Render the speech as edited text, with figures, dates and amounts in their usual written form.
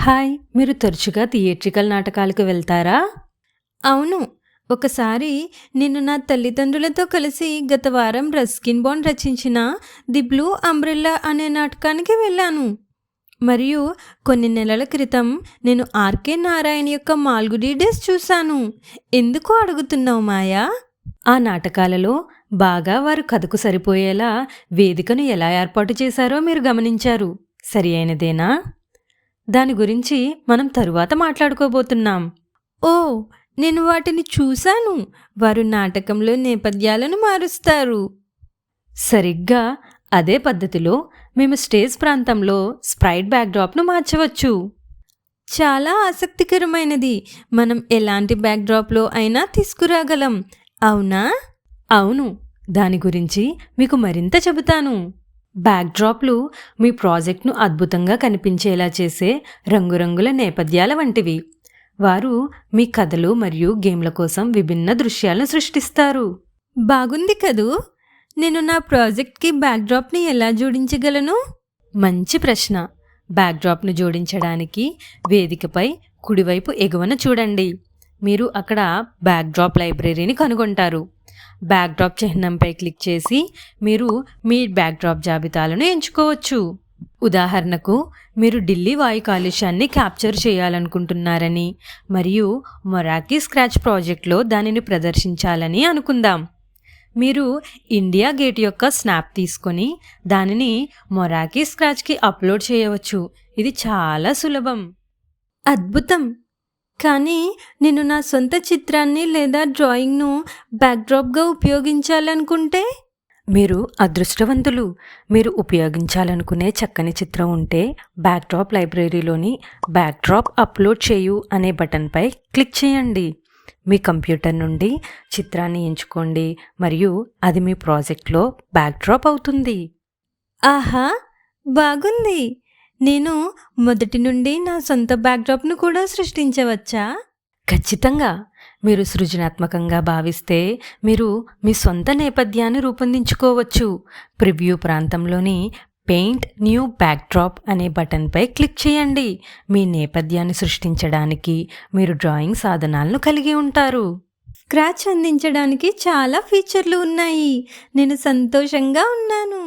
Hi! మీరు తరచుగా theatrical నాటకాలకు వెళ్తారా? అవును. ఒకసారి నేను నా తల్లిదండ్రులతో కలిసి గత వారం రస్కిన్ బాండ్ రచించిన 'ది బ్లూ అంబ్రెల్లా' అనే నాటకానికి వెళ్ళాను. మరియు కొన్ని నెలల క్రితం నేను 'ఆర్‌కే నారాయణ్' యొక్క 'మాల్గుడి డేస్' చూశాను. ఎందుకు అడుగుతున్నావు మాయా? ఆ నాటకాలలో బాగా వారు కథకు సరిపోయేలా వేదికను ఎలా ఏర్పాటు చేశారో మీరు గమనించారు. సరి అయినదేనా? దాని గురించి మనం తరువాత మాట్లాడుకోబోతున్నాం. ఓహ్! నేను వాటిని చూశాను. వారు నాటకంలో నేపథ్యాలను మారుస్తారు. సరిగ్గా అదే పద్ధతిలో మేము స్టేజ్ ప్రాంతంలో స్ప్రైట్ బ్యాక్‌డ్రాప్‌ను మార్చవచ్చు. చాలా ఆసక్తికరమైనది. మనం ఎలాంటి బ్యాక్‌డ్రాప్‌లో అయినా తీసుకురాగలం. అవునా? అవును. దాని గురించి మీకు మరింత చెబుతాను. బ్యాక్‌డ్రాప్‌లు మీ ప్రాజెక్ట్‌ను అద్భుతంగా కనిపించేలా చేసే రంగురంగుల నేపథ్యాల వంటివి. వారు మీ కథలు మరియు గేమ్ల కోసం విభిన్న దృశ్యాలను సృష్టిస్తారు. బాగుంది కదూ! నేను నా ప్రాజెక్ట్‌కి బ్యాక్‌డ్రాప్‌ని ఎలా జోడించగలను? మంచి ప్రశ్న. బ్యాక్‌డ్రాప్‌ను జోడించడానికి వేదికపై కుడివైపు ఎగువన చూడండి. మీరు అక్కడ బ్యాక్‌డ్రాప్ లైబ్రరీని కనుగొంటారు. బ్యాక్‌డ్రాప్ చిహ్నంపై క్లిక్ చేసి మీరు మీ బ్యాక్‌డ్రాప్ జాబితాలను ఎంచుకోవచ్చు. ఉదాహరణకు, మీరు ఢిల్లీ వాయు కాలుష్యాన్ని క్యాప్చర్ చేయాలనుకుంటున్నారని మరియు మొరాకీ స్క్రాచ్ ప్రాజెక్ట్లో దానిని ప్రదర్శించాలని అనుకుందాం. మీరు ఇండియా గేట్ యొక్క స్నాప్ తీసుకొని దానిని మొరాకీ స్క్రాచ్కి అప్లోడ్ చేయవచ్చు. ఇది చాలా సులభం. అద్భుతం! కానీ నేను నా సొంత చిత్రాన్ని లేదా డ్రాయింగ్‌ను బ్యాక్‌డ్రాప్‌గా ఉపయోగించాలనుకుంటే? మీరు అదృష్టవంతులు. మీరు ఉపయోగించాలనుకునే చక్కని చిత్రం ఉంటే బ్యాక్‌డ్రాప్ లైబ్రరీలోని బ్యాక్‌డ్రాప్ అప్లోడ్ చేయు అనే బటన్పై క్లిక్ చేయండి. మీ కంప్యూటర్ నుండి చిత్రాన్ని ఎంచుకోండి మరియు అది మీ ప్రాజెక్ట్లో బ్యాక్‌డ్రాప్ అవుతుంది. ఆహా! బాగుంది. నేను మొదటి నుండి నా సొంత బ్యాక్‌డ్రాప్‌ను కూడా సృష్టించవచ్చా? ఖచ్చితంగా. మీరు సృజనాత్మకంగా భావిస్తే మీరు మీ సొంత నేపథ్యాన్ని రూపొందించుకోవచ్చు. ప్రివ్యూ ప్రాంతంలోని పెయింట్ న్యూ బ్యాక్‌డ్రాప్ అనే బటన్పై క్లిక్ చేయండి. మీ నేపథ్యాన్ని సృష్టించడానికి మీరు డ్రాయింగ్ సాధనాలను కలిగి ఉంటారు. స్క్రాచ్ అందించడానికి చాలా ఫీచర్లు ఉన్నాయి. నేను సంతోషంగా ఉన్నాను.